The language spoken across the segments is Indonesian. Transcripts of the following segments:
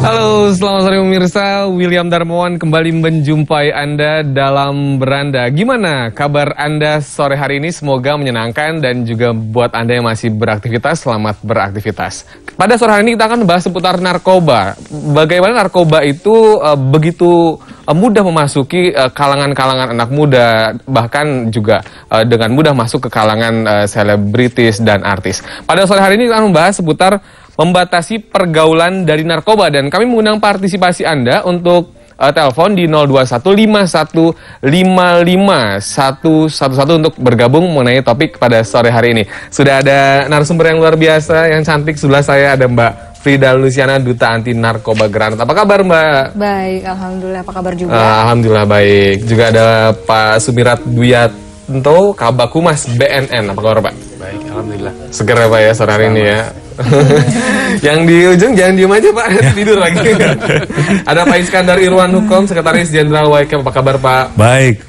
Halo, selamat sore pemirsa. William Darmawan kembali menjumpai Anda dalam Beranda. Gimana kabar Anda sore hari ini? Semoga menyenangkan dan juga buat Anda yang masih beraktivitas, selamat beraktivitas. Pada sore hari ini kita akan membahas seputar narkoba. Bagaimana narkoba itu begitu mudah memasuki kalangan-kalangan anak muda, bahkan juga dengan mudah masuk ke kalangan selebritis dan artis. Pada sore hari ini kita akan membahas seputar membatasi pergaulan dari narkoba, dan kami mengundang partisipasi Anda untuk telepon di 02151551111 untuk bergabung mengenai topik pada sore hari ini. Sudah ada narasumber yang luar biasa, yang cantik. Sebelah saya ada Mbak Frida Luciana, Duta Anti Narkoba Granat. Apa kabar Mbak? Baik, alhamdulillah. Apa kabar juga? Alhamdulillah baik. Juga ada Pak Sumirat Duyanto, Kabak Humas BNN. Apa kabar Pak? Baik, alhamdulillah. Seger ya Pak ya sore hari ini ya. Yang di ujung jangan diem aja Pak, tidur lagi. Ada Pak Iskandar Irwan Hukom, Sekretaris Jenderal YK. Apa kabar Pak? Baik.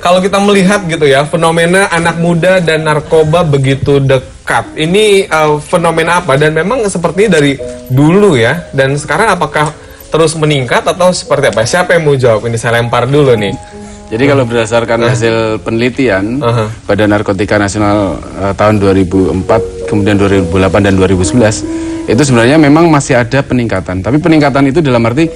Kalau kita melihat gitu ya, fenomena anak muda dan narkoba begitu dekat. Ini fenomena apa? Dan memang sepertinya dari dulu ya. Dan sekarang apakah terus meningkat atau seperti apa? Siapa yang mau jawab? Ini saya lempar dulu nih. Jadi kalau berdasarkan hasil penelitian Badan Narkotika Nasional tahun 2004, kemudian 2008 dan 2011, itu sebenarnya memang masih ada peningkatan. Tapi peningkatan itu dalam arti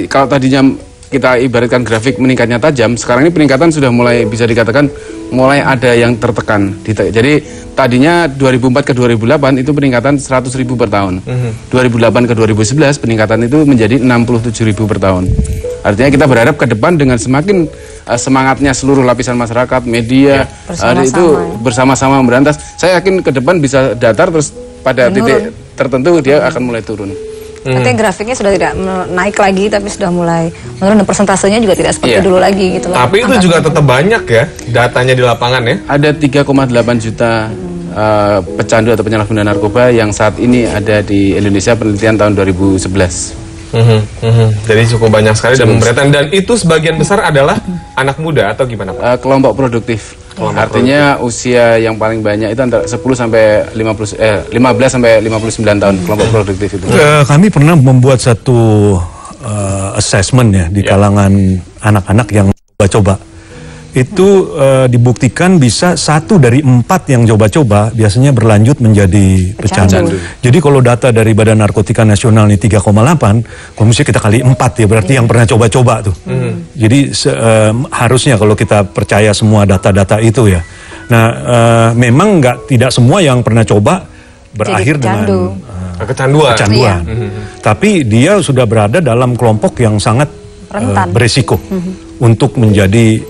kalau tadinya kita ibaratkan grafik meningkatnya tajam, sekarang ini peningkatan sudah mulai bisa dikatakan mulai ada yang tertekan. Jadi tadinya 2004 ke 2008 itu peningkatan 100.000 per tahun. 2008 ke 2011 peningkatan itu menjadi 67.000 per tahun. Artinya kita berharap ke depan dengan semakin semangatnya seluruh lapisan masyarakat, media, itu bersama-sama memberantas. Saya yakin ke depan bisa datar terus pada titik tertentu dia akan mulai turun. Artinya grafiknya sudah tidak naik lagi, tapi sudah mulai menurun, dan persentasenya juga tidak seperti dulu lagi gitu loh. Tapi itu juga tetap banyak ya datanya di lapangan ya. Ada 3,8 juta pecandu atau penyalahguna narkoba yang saat ini ada di Indonesia, penelitian tahun 2011. Jadi cukup banyak sekali dan memberatkan, dan itu sebagian besar adalah anak muda atau gimana Pak? Kelompok produktif. Artinya usia yang paling banyak itu antara 10 sampai 15 sampai 59 tahun kelompok produktif itu. Kami pernah membuat satu assessment ya di kalangan anak-anak yang coba-coba. Itu dibuktikan bisa 1 dari 4 yang coba-coba biasanya berlanjut menjadi pecandu. Jadi kalau data dari Badan Narkotika Nasional ini 3,8, kalau misalnya kita kali 4 ya berarti yang pernah coba-coba tuh. Jadi harusnya kalau kita percaya semua data-data itu ya. Nah memang tidak semua yang pernah coba berakhir dengan kecanduan. Tapi dia sudah berada dalam kelompok yang sangat beresiko untuk menjadi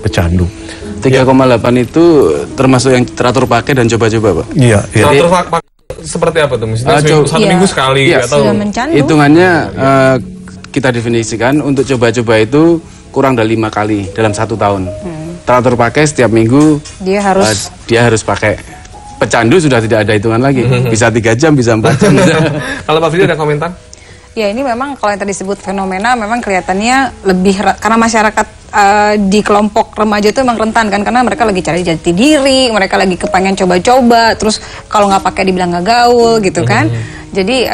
pecandu. 3,8 itu termasuk yang teratur pakai dan coba-coba Pak? Iya. Teratur pakai seperti apa tuh? Misalnya satu minggu sekali atau? Hitungannya kita definisikan untuk coba-coba itu kurang dari 5 kali dalam 1 tahun. Teratur pakai setiap minggu dia harus pakai. Pecandu sudah tidak ada hitungan lagi. Bisa 3 jam, bisa 4 jam. Kalau Pak Frida ada komentar? Ya ini memang kalau yang tadi disebut fenomena memang kelihatannya lebih karena masyarakat di kelompok remaja itu memang rentan kan, karena mereka lagi cari jati diri, mereka lagi kepengen coba-coba, terus kalau nggak pakai dibilang nggak gaul gitu kan. Jadi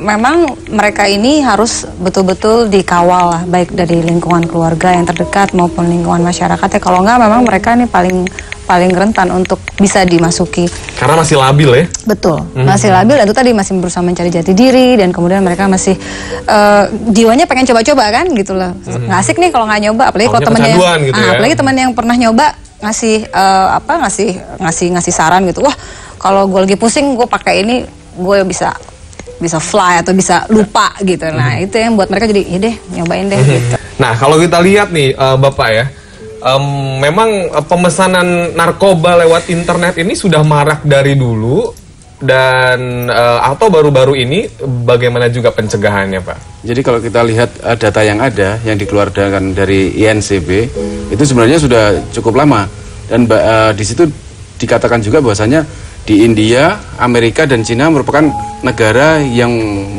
memang mereka ini harus betul-betul dikawal lah, baik dari lingkungan keluarga yang terdekat maupun lingkungan masyarakat ya. Kalau nggak memang mereka ini paling rentan untuk bisa dimasuki. Karena masih labil ya? Betul, masih labil, dan itu tadi masih berusaha mencari jati diri, dan kemudian mereka masih jiwanya pengen coba-coba kan gitu loh. Nggak asik nih kalau nggak nyoba, apalagi kalau temannya gitu ya? apalagi teman yang pernah nyoba ngasih ngasih saran gitu. Wah, kalau gue lagi pusing gue pakai ini gue bisa fly atau bisa lupa gitu. Nah, itu yang buat mereka jadi ya deh nyobain deh gitu. Nah, kalau kita lihat nih Bapak ya, memang pemesanan narkoba lewat internet ini sudah marak dari dulu, dan atau baru-baru ini bagaimana juga pencegahannya Pak? Jadi kalau kita lihat data yang ada yang dikeluarkan dari INCB itu sebenarnya sudah cukup lama, dan di situ dikatakan juga bahwasanya di India, Amerika dan Cina merupakan negara yang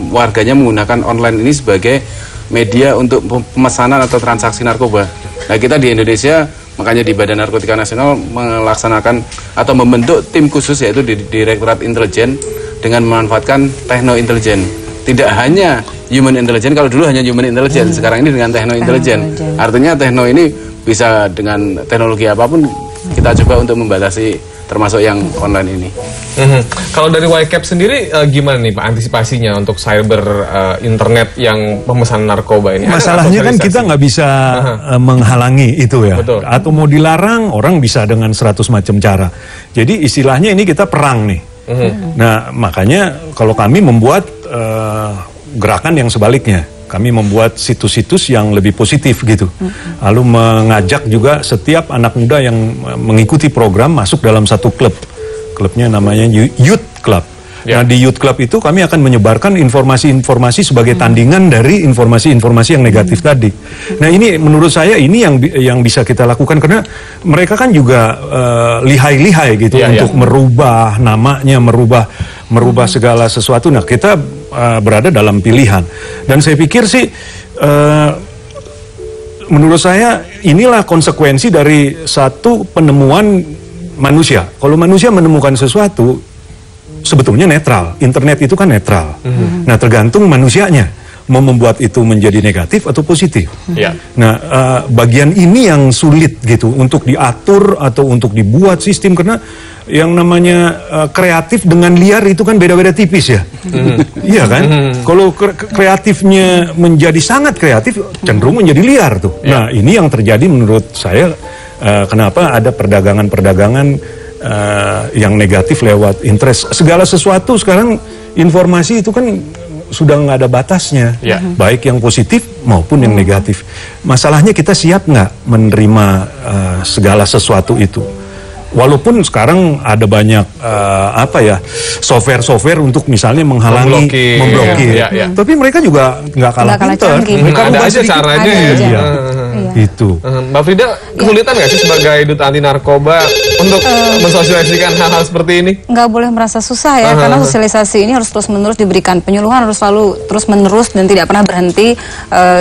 warganya menggunakan online ini sebagai media untuk pemesanan atau transaksi narkoba. Nah, kita di Indonesia makanya di Badan Narkotika Nasional melaksanakan atau membentuk tim khusus, yaitu di Direktorat Intelijen dengan memanfaatkan tekno intelijen. tidak hanya human intelligence. Kalau dulu hanya human intelligence, sekarang ini dengan techno intelligence. Artinya techno ini bisa dengan teknologi apapun kita coba untuk membatasi, termasuk yang online ini. Kalau dari YCAP sendiri gimana nih Pak antisipasinya untuk cyber internet yang pemesanan narkoba ini? Masalahnya kan kita nggak bisa menghalangi itu ya. Betul. Atau mau dilarang, orang bisa dengan 100 macam cara. Jadi istilahnya ini kita perang nih. Nah makanya kalau kami membuat gerakan yang sebaliknya. Kami membuat situs-situs yang lebih positif gitu. Lalu mengajak juga setiap anak muda yang mengikuti program masuk dalam satu klub. Klubnya namanya Youth Club. Nah di Youth Club itu kami akan menyebarkan informasi-informasi sebagai tandingan dari informasi-informasi yang negatif tadi. Nah ini menurut saya ini yang bisa kita lakukan karena mereka kan juga lihai-lihai gitu untuk merubah namanya, merubah segala sesuatu. Nah kita berada dalam pilihan dan saya pikir sih menurut saya inilah konsekuensi dari satu penemuan manusia. Kalau manusia menemukan sesuatu sebetulnya netral. Internet itu kan netral. Nah tergantung manusianya mau membuat itu menjadi negatif atau positif. Nah bagian ini yang sulit gitu untuk diatur atau untuk dibuat sistem karena yang namanya kreatif dengan liar itu kan beda-beda tipis ya. Iya kan? Kalau kreatifnya menjadi sangat kreatif cenderung menjadi liar tuh. Nah ini yang terjadi menurut saya kenapa ada perdagangan-perdagangan yang negatif lewat interest. Segala sesuatu sekarang informasi itu kan sudah nggak ada batasnya, baik yang positif maupun yang negatif. Masalahnya kita siap nggak menerima segala sesuatu itu. Walaupun sekarang ada banyak software untuk misalnya menghalangi, memblokir. Tapi mereka juga nggak kalah pintar. Mereka ada aja caranya ya. Itu. Mbak Frida, kesulitan nggak sih sebagai duta anti narkoba untuk mensosialisasikan hal-hal seperti ini? Nggak boleh merasa susah ya, karena sosialisasi ini harus terus-menerus diberikan. Penyuluhan harus selalu terus-menerus dan tidak pernah berhenti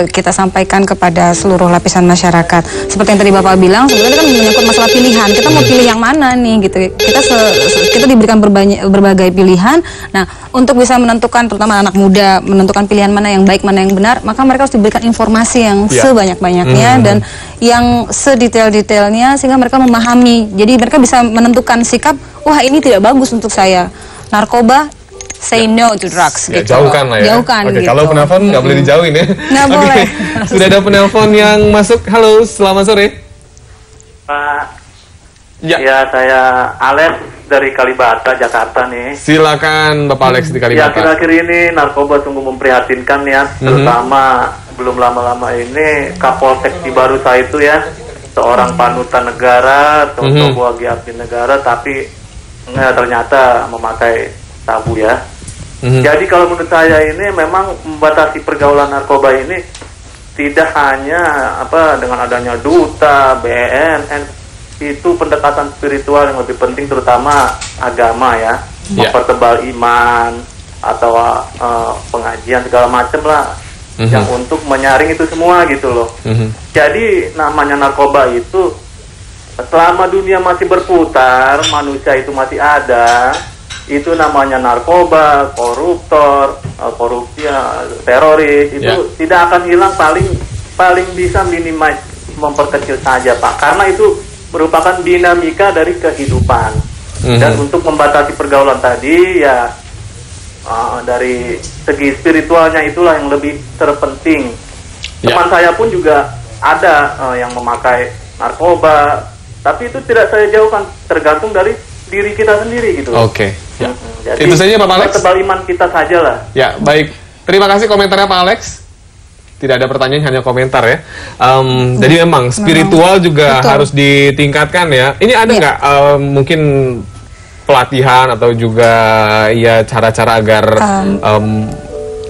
kita sampaikan kepada seluruh lapisan masyarakat. Seperti yang tadi Bapak bilang, sebenarnya kan menyangkut masalah pilihan. Kita mau pilih yang mana nih gitu. Kita diberikan berbagai pilihan. Nah, untuk bisa menentukan, terutama anak muda, menentukan pilihan mana yang baik, mana yang benar, maka mereka harus diberikan informasi yang sebanyak-banyaknya dan yang sedetail-detailnya sehingga mereka memahami. Jadi mereka bisa menentukan sikap, wah ini tidak bagus untuk saya. Narkoba, say no to drugs. Gitu. Jauhkan lah ya. Jauhkan. Oke, gitu. kalau penelpon nggak boleh dijauhin ya. Nggak boleh. Sudah ada penelpon yang masuk. Halo, selamat sore. Pak. Ya, saya Alex dari Kalibata, Jakarta nih. Silakan Bapak Alex di Kalibata. Ya, akhir-akhir ini narkoba sungguh memprihatinkan ya, terutama belum lama-lama ini Kapolsek Cibarusah itu ya, seorang panutan negara, sebuah abdi negara, tapi ternyata memakai sabu ya. Jadi kalau menurut saya ini memang membatasi pergaulan narkoba ini tidak hanya dengan adanya duta, BNN, itu pendekatan spiritual yang lebih penting, terutama agama ya, mempertebal iman atau pengajian segala macam lah, yang untuk menyaring itu semua gitu loh. Jadi namanya narkoba itu selama dunia masih berputar, manusia itu masih ada, itu namanya narkoba, koruptor, korupsi, teroris itu tidak akan hilang, paling bisa minimize, memperkecil saja Pak, karena itu merupakan dinamika dari kehidupan. Dan untuk membatasi pergaulan tadi ya dari segi spiritualnya itulah yang lebih terpenting. Teman saya pun juga ada yang memakai narkoba, tapi itu tidak saya jauhkan, tergantung dari diri kita sendiri gitu. Oke. Jadi itu saja Pak Alex. Tebal iman kita saja lah. Ya, baik. Terima kasih komentarnya Pak Alex. Tidak ada pertanyaan, hanya komentar ya. Jadi memang spiritual juga harus ditingkatkan ya. Ini ada nggak mungkin pelatihan atau juga ya cara-cara agar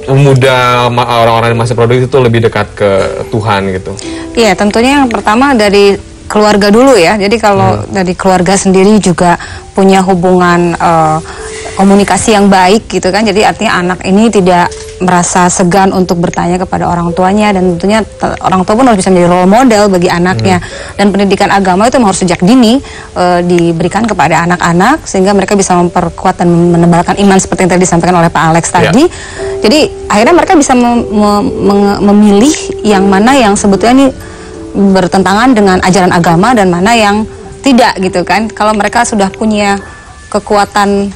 muda orang-orang yang masih produktif itu lebih dekat ke Tuhan gitu? Iya, tentunya yang pertama dari keluarga dulu ya. Jadi kalau dari keluarga sendiri juga punya hubungan komunikasi yang baik gitu kan. Jadi artinya anak ini tidak merasa segan untuk bertanya kepada orang tuanya, dan tentunya orang tua pun harus bisa menjadi role model bagi anaknya. Dan pendidikan agama itu harus sejak dini diberikan kepada anak-anak sehingga mereka bisa memperkuat dan menebalkan iman seperti yang tadi disampaikan oleh Pak Alex tadi. Jadi akhirnya mereka bisa memilih yang mana yang sebetulnya ini bertentangan dengan ajaran agama dan mana yang tidak gitu kan. Kalau mereka sudah punya kekuatan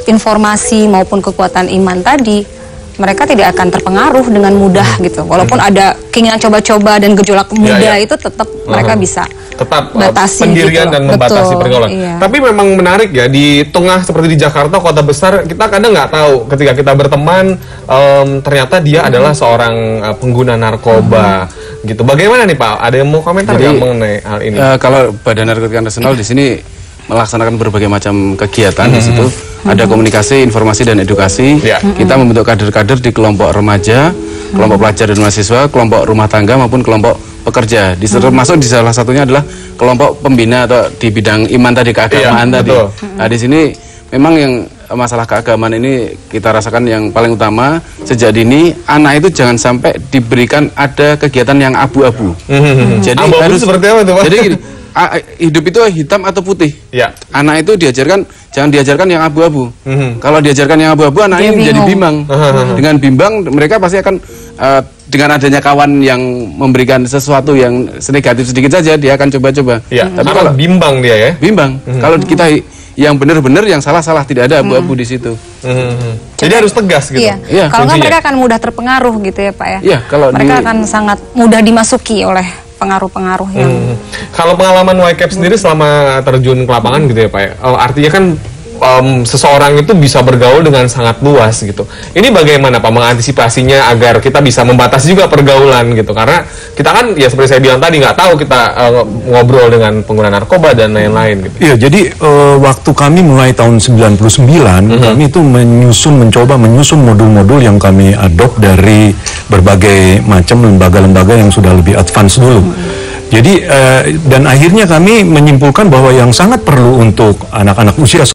informasi maupun kekuatan iman tadi, mereka tidak akan terpengaruh dengan mudah gitu. Walaupun ada keinginan coba-coba dan gejolak muda itu tetap mereka bisa tetap batasi pendirian gitu dan membatasi pergaulan. Iya. Tapi memang menarik ya, di tengah seperti di Jakarta, kota besar, kita kadang nggak tahu ketika kita berteman ternyata dia adalah seorang pengguna narkoba gitu. Bagaimana nih Pak? Ada yang mau komentar nggak mengenai hal ini? Kalau Badan Narkotika Nasional di sini melaksanakan berbagai macam kegiatan di situ, ada komunikasi, informasi dan edukasi. Kita membentuk kader-kader di kelompok remaja, kelompok pelajar dan mahasiswa, kelompok rumah tangga maupun kelompok pekerja. Termasuk di salah satunya adalah kelompok pembina atau di bidang iman tadi, keagamaan tadi. Nah, di sini memang yang masalah keagamaan ini kita rasakan yang paling utama sejak dini, anak itu jangan sampai diberikan ada kegiatan yang abu-abu. Jadi Abu-abu harus seperti apa tuh Pak? Jadi gini, hidup itu hitam atau putih. Anak itu jangan diajarkan yang abu-abu. Kalau diajarkan yang abu-abu, anak ini menjadi bimbang. Dengan bimbang, mereka pasti akan dengan adanya kawan yang memberikan sesuatu yang negatif sedikit saja, dia akan coba-coba. Tapi kalau bimbang dia ya? Bimbang. Kalau kita yang benar-benar, yang salah-salah, tidak ada abu-abu di situ. Jadi harus tegas gitu. Kalau nggak mereka akan mudah terpengaruh gitu ya Pak ya. Kalau mereka akan sangat mudah dimasuki oleh pengaruh-pengaruh yang. Kalau pengalaman YCAP sendiri selama terjun ke lapangan gitu ya Pak ya, artinya kan seseorang itu bisa bergaul dengan sangat luas gitu. Ini bagaimana Pak mengantisipasinya agar kita bisa membatasi juga pergaulan gitu? Karena kita kan ya seperti saya bilang tadi, nggak tahu kita ngobrol dengan pengguna narkoba dan lain-lain gitu. Iya, jadi waktu kami mulai tahun 99, kami itu mencoba menyusun modul-modul yang kami adopt dari berbagai macam lembaga-lembaga yang sudah lebih advance dulu. Jadi dan akhirnya kami menyimpulkan bahwa yang sangat perlu untuk anak-anak usia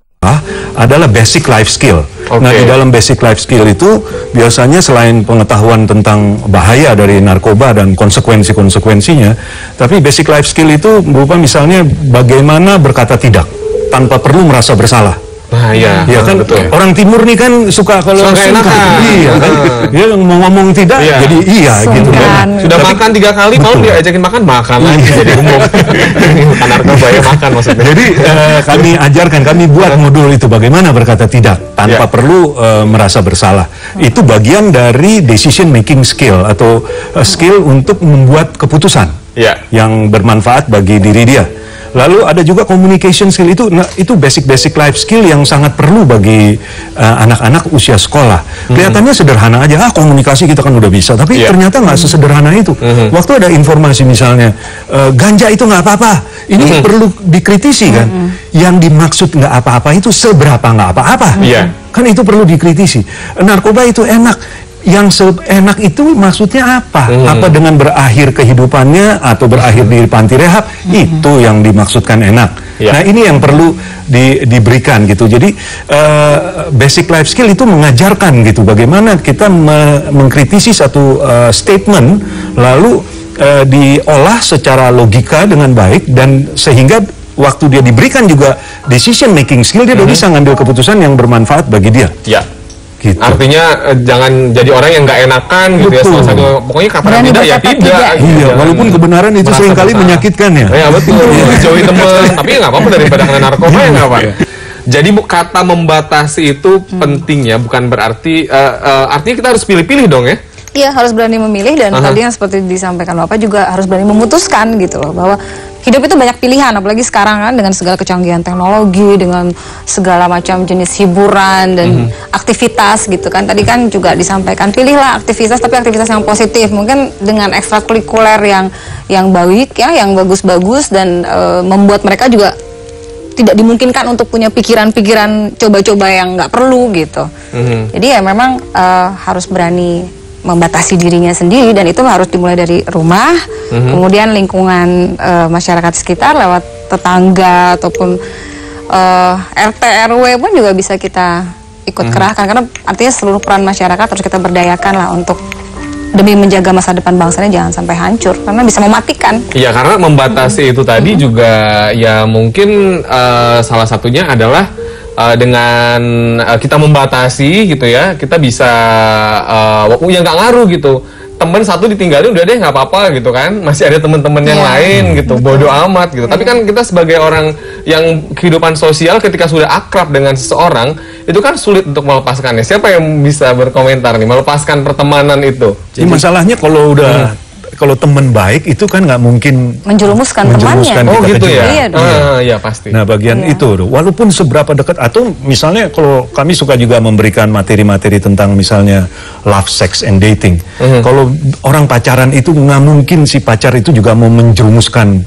adalah basic life skill. Nah, di dalam basic life skill itu biasanya selain pengetahuan tentang bahaya dari narkoba dan konsekuensi-konsekuensinya, tapi basic life skill itu berupa misalnya bagaimana berkata tidak tanpa perlu merasa bersalah. Nah, iya kan betul. Orang timur nih kan suka kalau iya kan, dia mau ngomong tidak jadi gitu kan. Sudah makan 3 kali, kalau diajakin makan lagi jadi umum. Bukan narkoba ya, makan maksudnya. Jadi kami buat modul itu bagaimana berkata tidak tanpa perlu merasa bersalah. Itu bagian dari decision making skill atau skill untuk membuat keputusan yang bermanfaat bagi diri dia. Lalu ada juga communication skill, itu basic life skill yang sangat perlu bagi anak-anak usia sekolah. Kelihatannya sederhana aja, komunikasi kita kan udah bisa, tapi ternyata nggak sesederhana itu. Waktu ada informasi misalnya ganja itu nggak apa-apa, ini perlu dikritisi kan. Yang dimaksud nggak apa-apa itu seberapa nggak apa-apa, kan itu perlu dikritisi. Narkoba itu enak. Yang seenak itu maksudnya apa? Apa dengan berakhir kehidupannya atau berakhir di panti rehab? Itu yang dimaksudkan enak. Nah, ini yang perlu diberikan gitu. Jadi basic life skill itu mengajarkan gitu bagaimana kita mengkritisi satu statement lalu diolah secara logika dengan baik, dan sehingga waktu dia diberikan juga decision making skill, dia udah bisa ngambil keputusan yang bermanfaat bagi dia. Gitu. Artinya jangan jadi orang yang nggak enakan gitu ya. Pokoknya kata tidak ya tidak. Iya, walaupun kebenaran itu seringkali menyakitkan ya. Ya betul. Jauhi teman. Tapi ya nggak apa-apa daripada kena narkoba ya nggak apa. Jadi kata membatasi itu penting ya, bukan berarti artinya kita harus pilih-pilih dong ya. Iya, harus berani memilih, dan tadi yang seperti disampaikan Bapak juga harus berani memutuskan gitu loh, bahwa hidup itu banyak pilihan, apalagi sekarang kan dengan segala kecanggihan teknologi, dengan segala macam jenis hiburan dan aktivitas gitu kan. Tadi kan juga disampaikan, pilihlah aktivitas, tapi aktivitas yang positif, mungkin dengan ekstrakurikuler yang baik ya, yang bagus-bagus, dan membuat mereka juga tidak dimungkinkan untuk punya pikiran-pikiran coba-coba yang nggak perlu gitu. Jadi ya memang harus berani membatasi dirinya sendiri, dan itu harus dimulai dari rumah, kemudian lingkungan masyarakat sekitar lewat tetangga ataupun RT RW pun juga bisa kita ikut kerahkan, karena artinya seluruh peran masyarakat harus kita berdayakan lah untuk demi menjaga masa depan bangsa ini jangan sampai hancur, karena bisa mematikan. Iya, karena membatasi itu tadi juga ya mungkin salah satunya adalah dengan kita membatasi gitu ya, kita bisa ya nggak ngaruh gitu. Temen satu ditinggalin udah deh nggak apa-apa gitu kan, masih ada teman-teman yang lain gitu, bodoh amat gitu. Tapi kan kita sebagai orang yang kehidupan sosial, ketika sudah akrab dengan seseorang itu kan sulit untuk melepaskannya. Siapa yang bisa berkomentar nih melepaskan pertemanan itu? Jadi masalahnya kalau udah kalau teman baik itu kan nggak mungkin Menjerumuskan temannya. Oh kita gitu ke ya? Iya dong. Iya pasti. Nah bagian itu, walaupun seberapa dekat, atau misalnya kalau kami suka juga memberikan materi-materi tentang misalnya love, sex, and dating. Kalau orang pacaran itu nggak mungkin si pacar itu juga mau menjerumuskan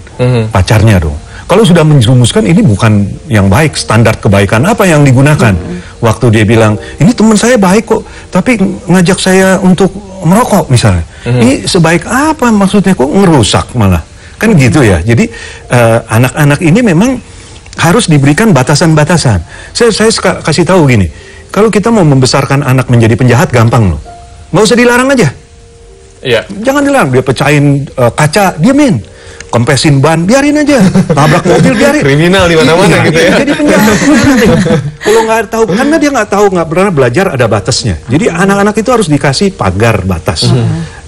pacarnya dong. Kalau sudah menjerumuskan, ini bukan yang baik. Standar kebaikan apa yang digunakan? Waktu dia bilang, ini teman saya baik kok, tapi ngajak saya untuk merokok misalnya. Ini sebaik apa maksudnya, kok ngerusak malah? Kan gitu ya. Jadi anak-anak ini memang harus diberikan batasan-batasan. Saya kasih tahu gini, kalau kita mau membesarkan anak menjadi penjahat gampang loh. Nggak usah dilarang aja. Iya. Jangan dilarang, dia pecahin kaca, diamin. Kempesin ban, biarin aja. Tabrak mobil, biarin. Kriminal di mana-mana gitu ya. Jadi penjahat. Kalau nggak tahu, karena dia nggak tahu, nggak pernah belajar ada batasnya. Jadi anak-anak itu harus dikasih pagar batas.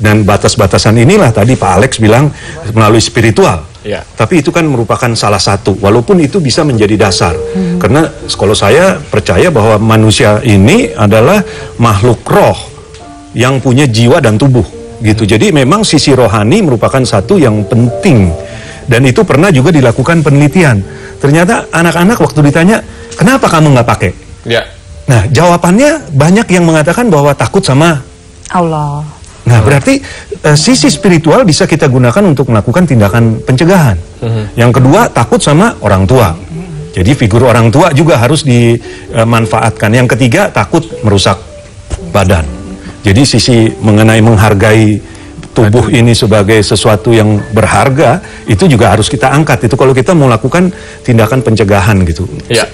Dan batas-batasan inilah tadi Pak Alex bilang melalui spiritual. Ya. Tapi itu kan merupakan salah satu, walaupun itu bisa menjadi dasar. Karena kalau saya percaya bahwa manusia ini adalah makhluk roh yang punya jiwa dan tubuh. Gitu. Jadi memang sisi rohani merupakan satu yang penting, dan itu pernah juga dilakukan penelitian. Ternyata anak-anak waktu ditanya, kenapa kamu nggak pakai? Ya. Nah jawabannya banyak yang mengatakan bahwa takut sama Allah. Nah berarti sisi spiritual bisa kita gunakan untuk melakukan tindakan pencegahan. Yang kedua, takut sama orang tua. Jadi figur orang tua juga harus dimanfaatkan. Yang ketiga, takut merusak badan. Jadi sisi mengenai menghargai tubuh ini sebagai sesuatu yang berharga, itu juga harus kita angkat. Itu kalau kita mau lakukan tindakan pencegahan gitu. Iya.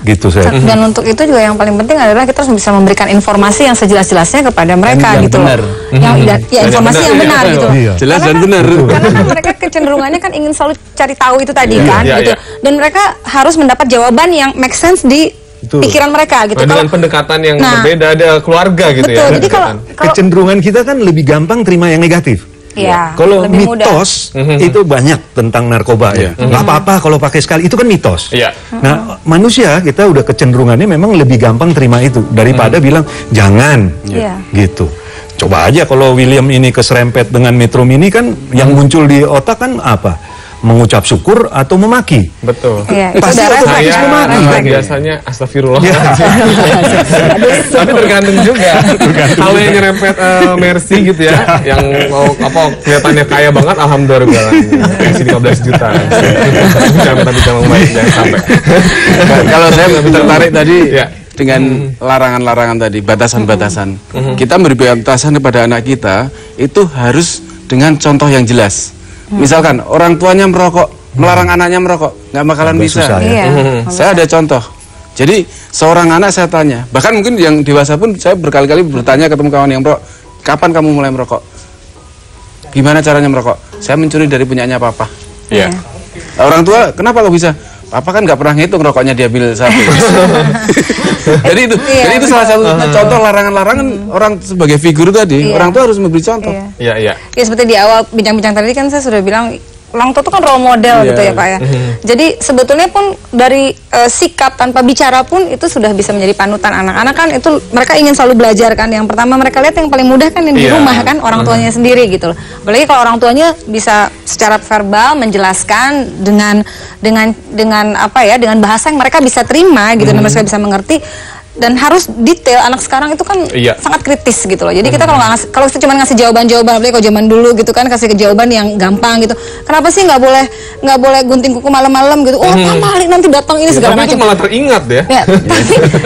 Gitu saya. Dan untuk itu juga yang paling penting adalah kita harus bisa memberikan informasi yang sejelas-jelasnya kepada mereka yang gitu benar. loh. Ya informasi yang benar gitu. Iya. Jelas dan Karena kan- benar. Karena kan mereka kecenderungannya kan ingin selalu cari tahu itu tadi kan Iya, gitu. iya. Dan mereka harus mendapat jawaban yang make sense di Betul. pikiran mereka gitu. Dengan Kalau pendekatan yang Nah, berbeda, ada keluarga gitu betul. ya. Jadi kalau Kecenderungan kita kan lebih gampang terima yang negatif. ya, Kalau lebih mudah. mitos itu banyak tentang narkoba ya. Nggak apa-apa kalau pakai sekali, itu kan mitos. Iya. Nah manusia kita udah kecenderungannya memang lebih gampang terima itu daripada bilang jangan, Iya. gitu. Coba aja kalau William ini keserempet dengan Metro Mini kan, yang muncul di otak kan apa? Mengucap syukur atau memaki. Betul. Iya, itu Pasti udah otomatis refleks. memaki. Refleks. Biasanya astagfirullah. Ya. Tapi tergantung juga. Kalau yang nyerempet Mercy gitu ya, yang mau apa kelihatannya kaya banget, alhamdulillah kasih 15 juta. Bicara baik, jangan sampai. Kalau saya tertarik tadi Ya. dengan larangan-larangan tadi, batasan-batasan. Kita memberi batasan kepada anak kita itu harus dengan contoh yang jelas. Misalkan orang tuanya merokok, melarang anaknya merokok, nggak bakalan Agak bisa. susah ya. Iya. Saya ada contoh. Jadi seorang anak saya tanya, bahkan mungkin yang dewasa pun saya berkali-kali bertanya ketemu kawan yang merokok, kapan kamu mulai merokok? Gimana caranya merokok? Saya mencuri dari punyanya papa. Iya. Orang tua, kenapa kok bisa? Papa kan nggak pernah ngitung rokoknya dia ambil satu. jadi itu salah satu contoh larangan-larangan orang sebagai figur tadi. Iya. Orang tua harus memberi contoh. Iya. Iya, iya. Ya seperti di awal bincang-bincang tadi kan saya sudah bilang orang tua itu kan role model gitu ya Pak ya. Jadi sebetulnya pun dari sikap tanpa bicara pun itu sudah bisa menjadi panutan anak-anak kan, itu mereka ingin selalu belajar kan. Yang pertama mereka lihat yang paling mudah kan yang di Iya. rumah kan, orang tuanya sendiri gitu loh. Apalagi kalau orang tuanya bisa secara verbal menjelaskan dengan apa ya, dengan bahasa yang mereka bisa terima gitu, dan mereka bisa mengerti. Dan harus detail, anak sekarang itu kan Iya. sangat kritis gitu loh. Jadi kita kalau kita cuma ngasih jawaban-jawaban, apalagi kalau zaman dulu gitu kan, kasih jawaban yang gampang gitu. Kenapa sih nggak boleh gunting kuku malam-malam gitu? Oh, Pak Malik nanti datang ini segala Tapi itu macam. malah teringat ya. Ya,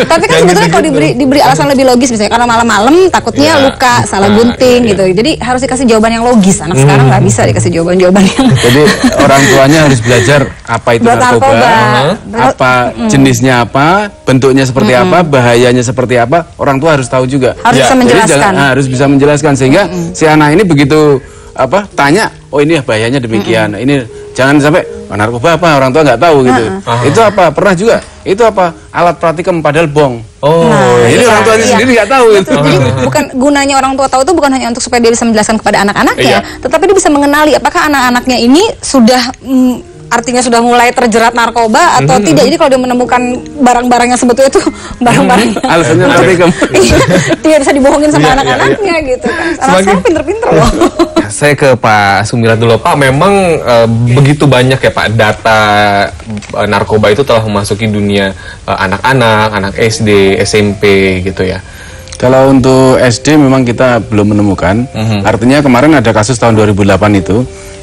tapi kan sebetulnya kalau diberi alasan lebih logis, misalnya karena malam-malam takutnya Iya. luka, salah gunting iya. gitu. Jadi harus dikasih jawaban yang logis. Anak sekarang nggak bisa dikasih jawaban-jawaban yang Jadi orang tuanya harus belajar apa itu Buat narkoba, narkoba. apa jenisnya apa, bentuknya seperti apa, bahayanya seperti apa, orang tua harus tahu juga. Harus bisa menjelaskan. Harus bisa menjelaskan sehingga si anak ini begitu tanya, oh ini bahayanya demikian. Ini jangan sampai narkoba apa orang tua nggak tahu gitu. Itu apa? Pernah juga. Itu apa? Alat praktikum padahal bong. Jadi orang tuanya sendiri nggak tahu itu. Jadi bukan gunanya orang tua tahu itu bukan hanya untuk supaya dia bisa menjelaskan kepada anak-anaknya, tetapi dia bisa mengenali apakah anak-anaknya ini sudah artinya sudah mulai terjerat narkoba atau tidak. Jadi kalau dia menemukan barang-barang yang sebetulnya itu barang-barang alasannya praktikum, dia bisa dibohongin sama anak-anaknya gitu kan. Anak saya pinter-pinter loh. Saya ke Pak Sumirat dulu. Pak, memang begitu banyak ya Pak data narkoba itu telah memasuki dunia anak-anak, anak SD, SMP gitu ya. Kalau untuk SD memang kita belum menemukan. Artinya kemarin ada kasus tahun 2008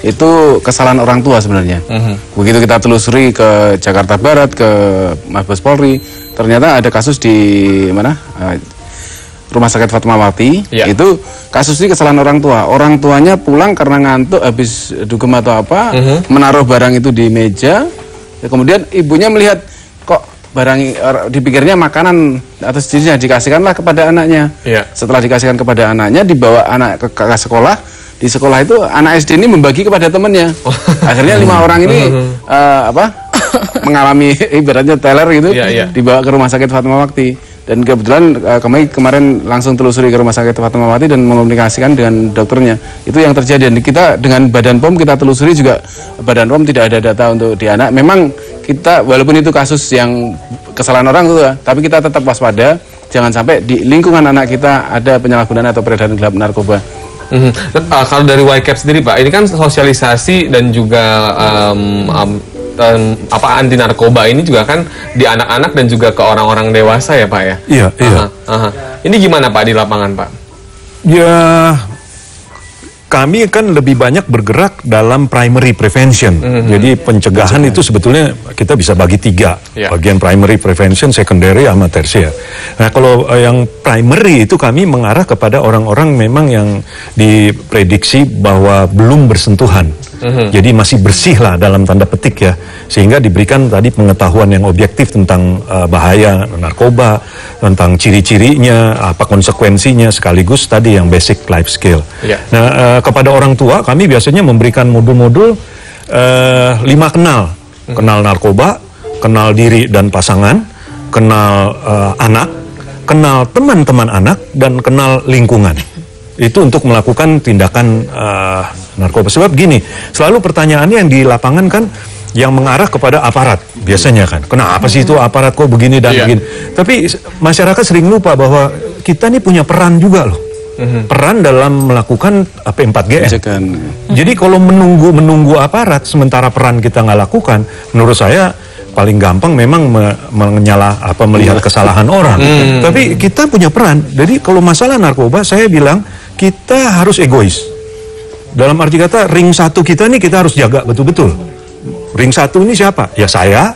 itu kesalahan orang tua sebenarnya. Begitu kita telusuri ke Jakarta Barat, ke Mabes Polri, ternyata ada kasus di mana? Rumah Sakit Fatmawati. Itu kasus ini kesalahan orang tua. Orang tuanya pulang karena ngantuk habis dugem atau apa, menaruh barang itu di meja. Kemudian ibunya melihat kok barang dipikirnya makanan atau sejenisnya, dikasihkanlah kepada anaknya. Setelah dikasihkan kepada anaknya, dibawa anak ke sekolah. Di sekolah itu anak SD ini membagi kepada temannya. Akhirnya 5 orang ini mengalami ibaratnya teler gitu, dibawa ke Rumah Sakit Fatmawati. Dan kebetulan kami kemarin langsung telusuri ke Rumah Sakit Fatmawati dan mengomunikasikan dengan dokternya. Itu yang terjadi. Dan kita dengan Badan POM kita telusuri juga, Badan POM tidak ada data untuk di anak. Memang kita walaupun itu kasus yang kesalahan orang tua, tapi kita tetap waspada. Jangan sampai di lingkungan anak kita ada penyalahgunaan atau peredaran gelap narkoba. Kalau dari YCAP sendiri Pak, ini kan sosialisasi dan juga anti narkoba ini juga kan di anak-anak dan juga ke orang-orang dewasa ya Pak ya? Iya. Ini gimana Pak di lapangan Pak? Ya, kami kan lebih banyak bergerak dalam primary prevention. Jadi pencegahan itu sebetulnya kita bisa bagi 3. Bagian primary prevention, secondary, sama tertiary. Nah kalau yang primary itu kami mengarah kepada orang-orang memang yang diprediksi bahwa belum bersentuhan. Jadi masih bersih lah dalam tanda petik ya. Sehingga diberikan tadi pengetahuan yang objektif tentang bahaya narkoba, tentang ciri-cirinya, apa konsekuensinya, sekaligus tadi yang basic life skill. Nah kepada orang tua kami biasanya memberikan modul-modul 5 kenal. Kenal narkoba, kenal diri dan pasangan, kenal anak, kenal teman-teman anak, dan kenal lingkungan. Itu untuk melakukan tindakan narkoba. Sebab gini, selalu pertanyaannya yang di lapangan kan yang mengarah kepada aparat biasanya kan. Kenapa sih itu aparat kok begini dan begini. Tapi masyarakat sering lupa bahwa kita ini punya peran juga loh. Peran dalam melakukan P4GN. Jadi kalau menunggu aparat sementara peran kita nggak lakukan, menurut saya paling gampang memang melihat kesalahan orang. Tapi kita punya peran. Jadi kalau masalah narkoba saya bilang kita harus egois. Dalam arti kata ring 1 kita nih kita harus jaga betul-betul. Ring 1 ini siapa? Ya saya,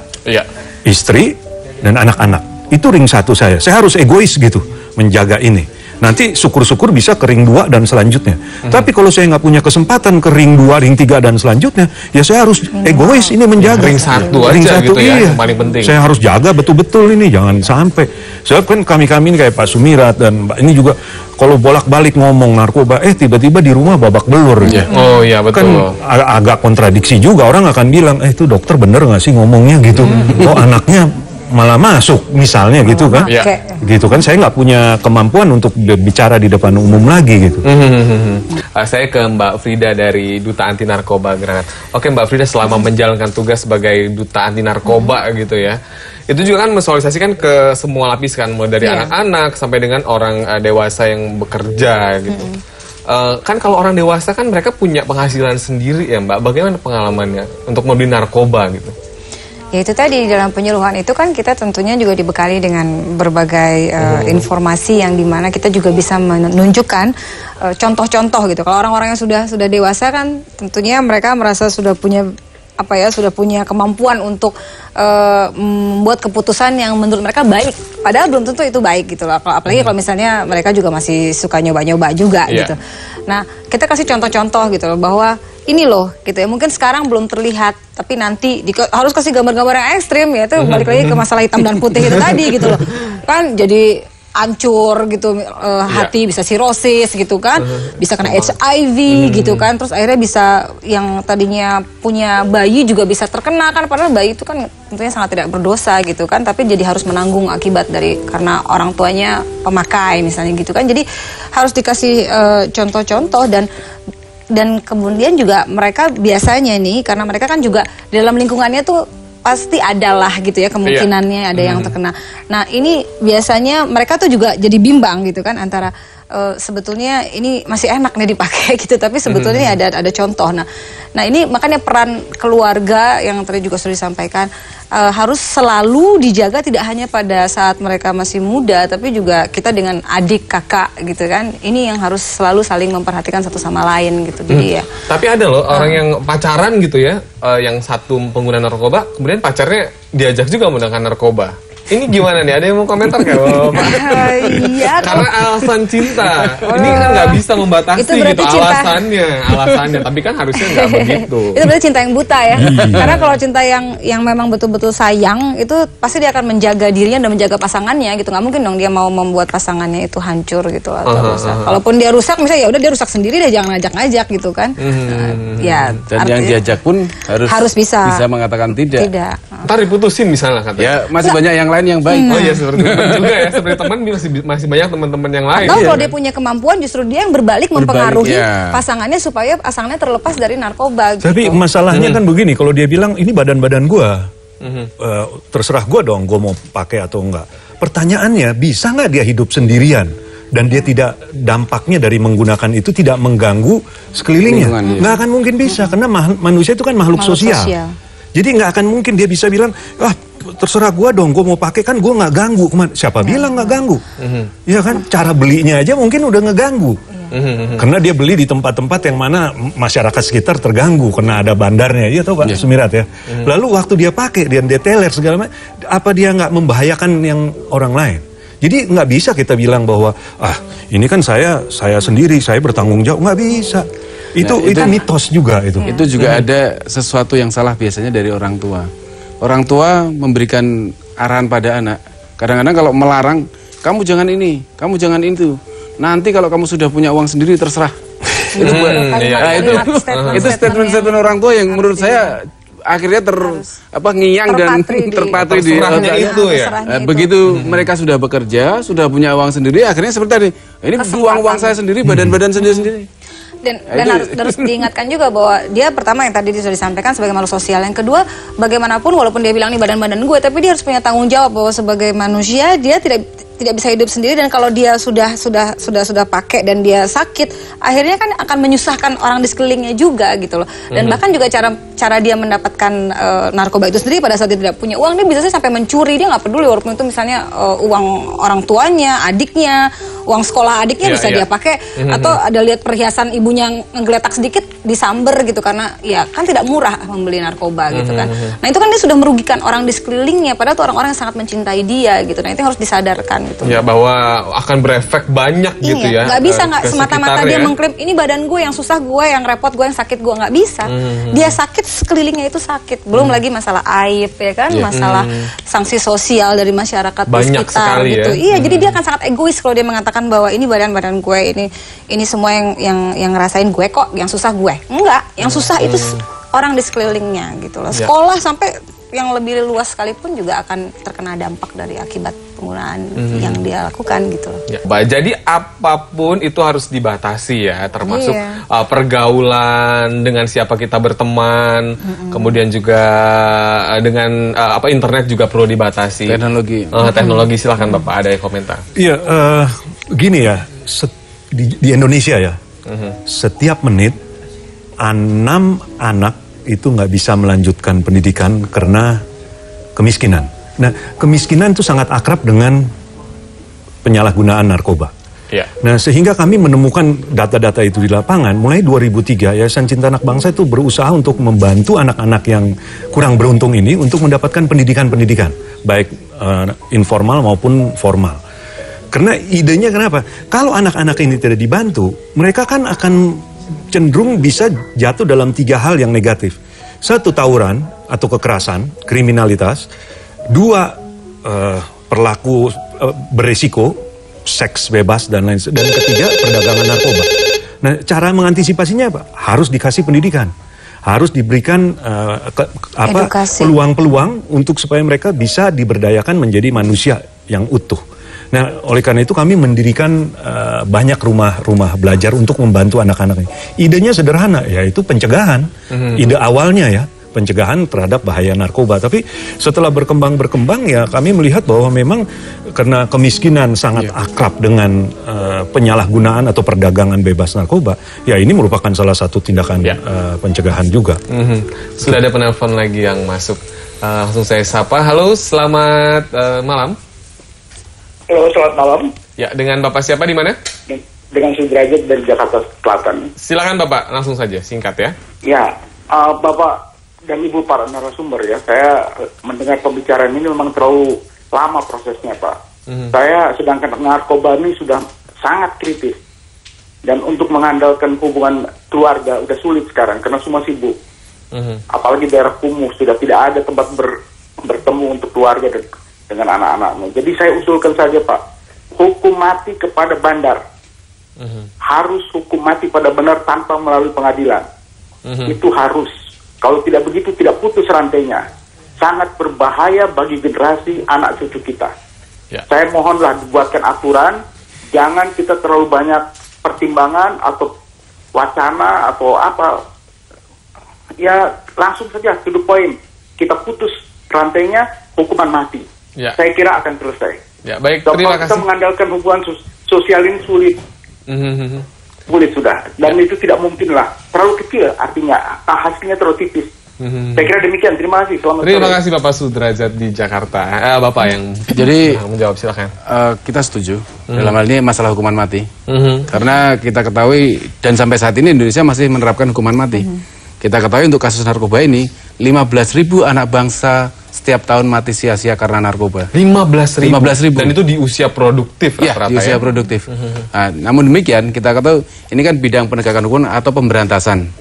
istri, dan anak-anak. Itu ring 1 saya. Saya harus egois gitu menjaga ini. Nanti syukur-syukur bisa ke ring 2 dan selanjutnya. Tapi kalau saya nggak punya kesempatan ke ring 2, ring 3 dan selanjutnya, ya saya harus egois ini menjaga. Ring 1 aja gitu ya, yang paling penting. Saya harus jaga betul-betul ini, jangan sampai. Sebab kan kami-kami ini kayak Pak Sumirat dan Mbak ini juga kalau bolak-balik ngomong narkoba, tiba-tiba di rumah babak belur. Oh iya betul. Kan agak kontradiksi juga, orang akan bilang, itu dokter bener nggak sih ngomongnya gitu? Oh anaknya malah masuk misalnya gitu kan, gitu kan, saya nggak punya kemampuan untuk bicara di depan umum lagi gitu. Saya ke Mbak Frida dari Duta Anti Narkoba Granat. Oke Mbak Frida, selama menjalankan tugas sebagai Duta Anti Narkoba gitu ya, itu juga kan mensosialisasikan ke semua lapisan, mulai dari anak-anak sampai dengan orang dewasa yang bekerja gitu. Kan kalau orang dewasa kan mereka punya penghasilan sendiri ya Mbak, bagaimana pengalamannya untuk membeli narkoba gitu? Ya itu tadi, dalam penyuluhan itu kan kita tentunya juga dibekali dengan berbagai informasi yang dimana kita juga bisa menunjukkan contoh-contoh gitu. Kalau orang-orang yang sudah dewasa kan tentunya mereka merasa sudah punya sudah punya kemampuan untuk membuat keputusan yang menurut mereka baik. Padahal belum tentu itu baik gitu loh. Apalagi kalau misalnya mereka juga masih suka nyoba-nyoba juga gitu. Nah, kita kasih contoh-contoh gitu loh bahwa ini loh gitu ya, mungkin sekarang belum terlihat tapi nanti harus kasih gambar-gambar yang ekstrim ya, itu balik lagi ke masalah hitam dan putih itu tadi gitu loh kan, jadi hancur gitu hati, bisa sirosis gitu kan, bisa kena HIV gitu kan, terus akhirnya bisa yang tadinya punya bayi juga bisa terkena kan, padahal bayi itu kan tentunya sangat tidak berdosa gitu kan, tapi jadi harus menanggung akibat dari karena orang tuanya pemakai misalnya gitu kan, jadi harus dikasih contoh-contoh dan kemudian juga mereka biasanya nih karena mereka kan juga dalam lingkungannya tuh pasti adalah gitu ya kemungkinannya ada yang terkena. Nah ini biasanya mereka tuh juga jadi bimbang gitu kan antara sebetulnya ini masih enak nih dipakai gitu, tapi sebetulnya ada contoh. Nah ini makanya peran keluarga yang tadi juga sudah disampaikan harus selalu dijaga, tidak hanya pada saat mereka masih muda, tapi juga kita dengan adik kakak gitu kan. Ini yang harus selalu saling memperhatikan satu sama lain gitu. Jadi ya. Tapi ada loh orang yang pacaran gitu ya, yang satu pengguna narkoba, kemudian pacarnya diajak juga menggunakan narkoba. Ini gimana nih? Ada yang mau komentar nggak, Bapak? Iya. Karena alasan cinta. Ini kan nggak bisa membatasi gitu alasannya. Tapi kan harusnya nggak begitu. Itu berarti cinta yang buta ya. Karena kalau cinta yang memang betul-betul sayang, itu pasti dia akan menjaga dirinya dan menjaga pasangannya gitu. Nggak mungkin dong dia mau membuat pasangannya itu hancur gitu atau rusak. Kalaupun dia rusak, misalnya ya udah dia rusak sendiri deh, jangan ngajak-ngajak gitu kan. Ya. Dan yang diajak pun harus bisa mengatakan tidak. Ntar diputusin misalnya katanya. Ya masih banyak yang lain yang baik. Oh iya, seperti teman juga ya, seperti teman masih banyak teman-teman yang lain. Atau kalau dia punya kemampuan justru dia yang berbalik mempengaruhi pasangannya supaya pasangannya terlepas dari narkoba. Tapi masalahnya kan begini, kalau dia bilang ini badan-badan gua, terserah gua dong, gua mau pakai atau enggak. Pertanyaannya, bisa nggak dia hidup sendirian dan dia tidak, dampaknya dari menggunakan itu tidak mengganggu sekelilingnya? Nggak akan mungkin bisa, karena manusia itu kan makhluk sosial. Jadi nggak akan mungkin dia bisa bilang, terserah gua dong, gua mau pakai, kan gua nggak ganggu. Siapa bilang nggak ganggu? Ya kan, cara belinya aja mungkin udah ngeganggu. Karena dia beli di tempat-tempat yang mana masyarakat sekitar terganggu karena ada bandarnya, iya tau Pak Sumirat ya. Lalu waktu dia pakai, dia teler segala macam, apa dia nggak membahayakan yang orang lain? Jadi nggak bisa kita bilang bahwa ini kan saya sendiri, saya bertanggung jawab, nggak bisa. Itu mitos juga itu. Itu juga ada sesuatu yang salah biasanya dari orang tua. Orang tua memberikan arahan pada anak. Kadang-kadang kalau melarang, kamu jangan ini, kamu jangan itu. Nanti kalau kamu sudah punya uang sendiri terserah. Itu statement orang tua yang menurut saya akhirnya ngiyang dan terpatri di itu ya. Begitu mereka sudah bekerja, sudah punya uang sendiri, akhirnya seperti tadi. Ini uang saya sendiri, badan-badan sendiri. Dan harus diingatkan juga bahwa dia pertama yang tadi sudah disampaikan sebagai makhluk sosial. Yang kedua, bagaimanapun walaupun dia bilang ini badan-badan gue, tapi dia harus punya tanggung jawab bahwa sebagai manusia dia tidak bisa hidup sendiri, dan kalau dia sudah pakai dan dia sakit, akhirnya kan akan menyusahkan orang di sekelilingnya juga gitu loh. Dan bahkan juga cara dia mendapatkan narkoba itu sendiri, pada saat dia tidak punya uang, dia bisa sampai mencuri, dia nggak peduli walaupun itu misalnya uang orang tuanya, adiknya, uang sekolah adiknya bisa dia pakai, atau ada lihat perhiasan ibunya ngegeletak sedikit disamber gitu, karena ya kan tidak murah membeli narkoba gitu kan. Nah itu kan dia sudah merugikan orang di sekelilingnya, padahal itu orang-orang yang sangat mencintai dia gitu. Nah itu harus disadarkan gitu. Ya bahwa akan berefek banyak gitu ya. Nggak bisa nggak semata-mata dia mengklaim ini badan gue yang susah, gue yang repot, gue yang sakit, gue nggak bisa. Dia sakit, sekelilingnya itu sakit. Belum lagi masalah aib ya kan, masalah sanksi sosial dari masyarakat di sekitar gitu. Iya, jadi dia akan sangat egois kalau dia mengatakan bahwa ini badan gue, ini semua yang ngerasain gue kok, yang susah gue. Enggak, yang susah itu orang di sekelilingnya gitu loh. Sekolah sampai yang lebih luas sekalipun juga akan terkena dampak dari akibat penggunaan yang dia lakukan gitu loh. Jadi apapun itu harus dibatasi ya, termasuk pergaulan, dengan siapa kita berteman, kemudian juga dengan internet juga perlu dibatasi. Teknologi silahkan Bapak, ada yang komentar. Iya, gini ya, di Indonesia ya, setiap menit 6 anak itu nggak bisa melanjutkan pendidikan karena kemiskinan. Nah, kemiskinan itu sangat akrab dengan penyalahgunaan narkoba. Nah, sehingga kami menemukan data-data itu di lapangan. Mulai 2003, Yayasan Cinta Anak Bangsa itu berusaha untuk membantu anak-anak yang kurang beruntung ini untuk mendapatkan pendidikan-pendidikan, baik informal maupun formal. Karena idenya kenapa? Kalau anak-anak ini tidak dibantu, mereka kan akan cenderung bisa jatuh dalam 3 hal yang negatif. 1, tawuran atau kekerasan, kriminalitas. 2, perlaku beresiko, seks bebas dan lain. Dan ketiga, perdagangan narkoba. Nah, cara mengantisipasinya apa? Harus dikasih pendidikan. Harus diberikan peluang-peluang untuk supaya mereka bisa diberdayakan menjadi manusia yang utuh. Nah, oleh karena itu kami mendirikan banyak rumah-rumah belajar untuk membantu anak-anak ini. Idenya sederhana, yaitu pencegahan. Ide awalnya ya, pencegahan terhadap bahaya narkoba. Tapi setelah berkembang ya kami melihat bahwa memang karena kemiskinan sangat akrab dengan penyalahgunaan atau perdagangan bebas narkoba, ya ini merupakan salah satu tindakan pencegahan juga. Sudah ada penelpon lagi yang masuk. Langsung saya sapa. Halo, selamat malam. Halo, selamat malam. Ya, dengan Bapak siapa di mana? Dengan Sudrajat dari Jakarta Selatan. Silakan Bapak, langsung saja, singkat ya. Ya, Bapak dan Ibu para narasumber ya, saya mendengar pembicaraan ini memang terlalu lama prosesnya, Pak. Saya sedangkan narkoba ini sudah sangat kritis. Dan untuk mengandalkan hubungan keluarga udah sulit sekarang karena semua sibuk. Apalagi daerah kumuh sudah tidak ada tempat bertemu untuk keluarga dengan anak-anaknya. Jadi saya usulkan saja, Pak, hukum mati kepada bandar. Harus hukum mati pada bandar tanpa melalui pengadilan. Itu harus. Kalau tidak begitu tidak putus rantainya. Sangat berbahaya bagi generasi anak cucu kita. Saya mohonlah dibuatkan aturan, jangan kita terlalu banyak pertimbangan atau wacana atau apa. Ya langsung saja to the point. Kita putus rantainya, hukuman mati. Saya kira akan selesai. Ya, baik, terima kasih. Kita mengandalkan hubungan sosial ini sulit. Sulit sudah. Dan itu tidak mungkin lah. Terlalu kecil artinya. Hasilnya terlalu tipis. Saya kira demikian. Terima kasih. Terima kasih Bapak Sudrajat di Jakarta. Bapak yang menjawab, silakan. Kita setuju dalam hal ini masalah hukuman mati. Karena kita ketahui dan sampai saat ini Indonesia masih menerapkan hukuman mati. Kita ketahui untuk kasus narkoba ini 15.000 anak bangsa setiap tahun mati sia-sia karena narkoba. 15.000. Dan itu di usia produktif rata-rata. Di usia produktif. Nah, namun demikian kita ketahui ini kan bidang penegakan hukum atau pemberantasan.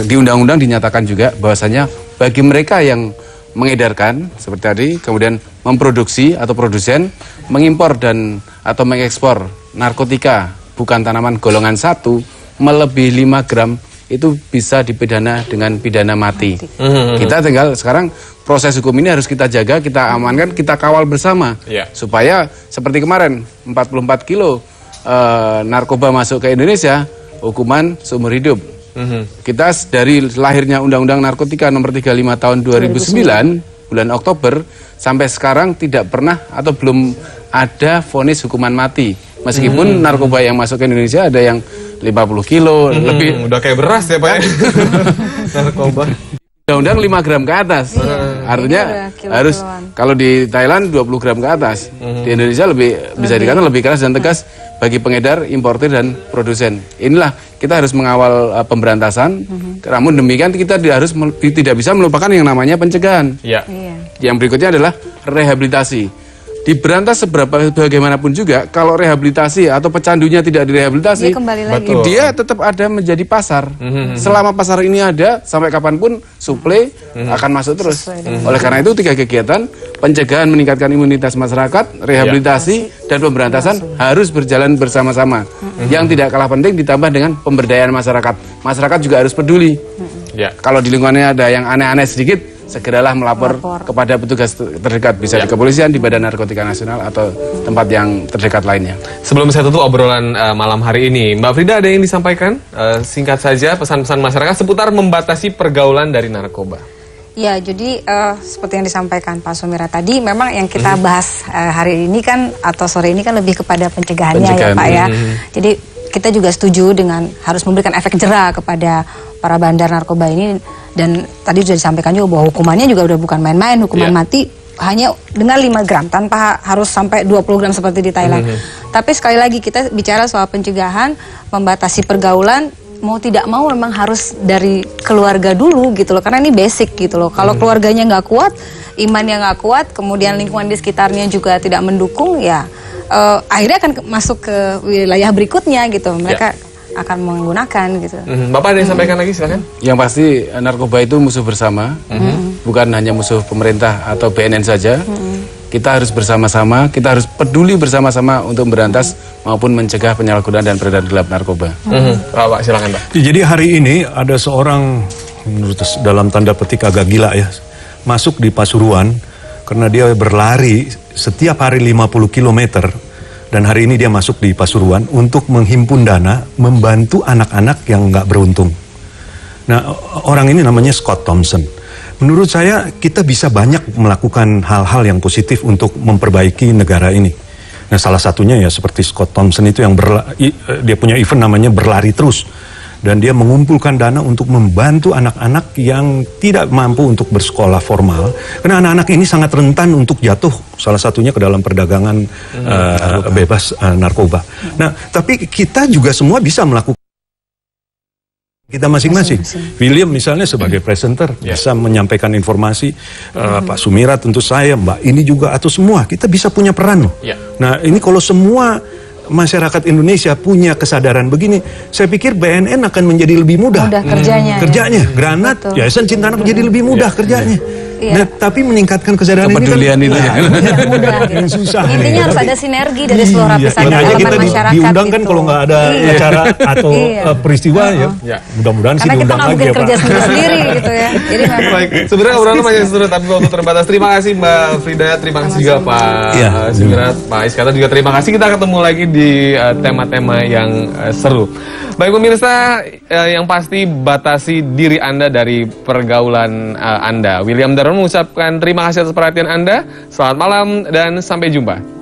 Di undang-undang dinyatakan juga bahwasanya bagi mereka yang mengedarkan seperti tadi, kemudian memproduksi atau produsen, mengimpor dan atau mengekspor narkotika bukan tanaman golongan 1 melebihi 5 gram itu bisa dipidana dengan pidana mati. Kita tinggal sekarang proses hukum ini harus kita jaga, kita amankan, kita kawal bersama. Supaya seperti kemarin 44 kilo narkoba masuk ke Indonesia, hukuman seumur hidup. Kita dari lahirnya Undang-Undang Narkotika nomor 35 tahun 2009 bulan Oktober sampai sekarang tidak pernah atau belum ada vonis hukuman mati. Meskipun narkoba yang masuk ke Indonesia ada yang 50 kilo lebih. Udah kayak beras ya Pak. Narkoba. Undang-undang 5 gram ke atas. Artinya harus kalau di Thailand 20 gram ke atas. Di Indonesia bisa dikatakan lebih keras dan tegas bagi pengedar, importir dan produsen. Inilah kita harus mengawal pemberantasan. Namun demikian kita tidak bisa melupakan yang namanya pencegahan. Yang berikutnya adalah rehabilitasi. Diberantas bagaimanapun juga, kalau rehabilitasi atau pecandunya tidak direhabilitasi, dia tetap ada menjadi pasar. Selama pasar ini ada, sampai kapanpun suplai akan masuk terus. Oleh karena itu 3 kegiatan, pencegahan meningkatkan imunitas masyarakat, rehabilitasi, dan pemberantasan harus berjalan bersama-sama. Yang tidak kalah penting ditambah dengan pemberdayaan masyarakat. Masyarakat juga harus peduli. Kalau di lingkungannya ada yang aneh-aneh sedikit, segeralah melapor kepada petugas terdekat, bisa di kepolisian, di Badan Narkotika Nasional atau tempat yang terdekat lainnya. Sebelum saya tutup obrolan malam hari ini, Mbak Frida ada yang disampaikan? Singkat saja pesan-pesan masyarakat seputar membatasi pergaulan dari narkoba. Ya, jadi seperti yang disampaikan Pak Sumira tadi, memang yang kita bahas hari ini kan atau sore ini kan lebih kepada pencegahannya ya Pak ya. Jadi kita juga setuju dengan harus memberikan efek jera kepada para bandar narkoba ini. Dan tadi sudah disampaikan juga bahwa hukumannya juga udah bukan main-main, hukuman mati hanya dengan 5 gram tanpa harus sampai 20 gram seperti di Thailand. Tapi sekali lagi kita bicara soal pencegahan, membatasi pergaulan, mau tidak mau memang harus dari keluarga dulu gitu loh, karena ini basic gitu loh. Kalau keluarganya nggak kuat, imannya nggak kuat, kemudian lingkungan di sekitarnya juga tidak mendukung, ya akhirnya akan masuk ke wilayah berikutnya gitu. Mereka akan menggunakan gitu. Bapak ada yang sampaikan lagi, silakan. Yang pasti narkoba itu musuh bersama, bukan hanya musuh pemerintah atau BNN saja. Kita harus bersama-sama, kita harus peduli bersama-sama untuk memberantas maupun mencegah penyalahgunaan dan peredaran gelap narkoba. Pak, silakan Pak. Jadi hari ini ada seorang menurut dalam tanda petik agak gila ya, masuk di Pasuruan karena dia berlari setiap hari 50 km. Dan hari ini dia masuk di Pasuruan untuk menghimpun dana, membantu anak-anak yang nggak beruntung. Nah, orang ini namanya Scott Thompson. Menurut saya kita bisa banyak melakukan hal-hal yang positif untuk memperbaiki negara ini. Nah, salah satunya ya seperti Scott Thompson itu yang dia punya event namanya Berlari Terus. Dan dia mengumpulkan dana untuk membantu anak-anak yang tidak mampu untuk bersekolah formal. Karena anak-anak ini sangat rentan untuk jatuh, salah satunya ke dalam perdagangan bebas narkoba. Nah, tapi kita juga semua bisa melakukan kita masing-masing. William misalnya sebagai presenter bisa menyampaikan informasi, Pak Sumira tentu saya, Mbak ini juga atau semua kita bisa punya peran loh. Nah, ini kalau semua masyarakat Indonesia punya kesadaran begini, saya pikir BNN akan menjadi lebih mudah. Kerjanya. Granat, Yayasan Cinta Anak menjadi lebih mudah kerjanya. Nah, tapi meningkatkan kesadaran kepedulian ini kan, itu mudah. yang susah. Intinya harus ada sinergi dari seluruh lapisan Makanya elemen kita masyarakat. diundang kan gitu. kalau nggak ada acara atau peristiwa ya. Mudah-mudahan sih Karena kita diundang nggak lagi mungkin ya Pak. kerja sendiri gitu ya. Jadi memang. Baik, sebenarnya obrolan banyak seru tapi waktu terbatas. Terima kasih Mbak Frida, terima kasih juga Pak Sumirat, Pak Iskandar juga terima kasih. Kita ketemu lagi di tema-tema yang seru. Baik pemirsa, yang pasti batasi diri Anda dari pergaulan Anda. William Darmawan mengucapkan terima kasih atas perhatian Anda. Selamat malam dan sampai jumpa.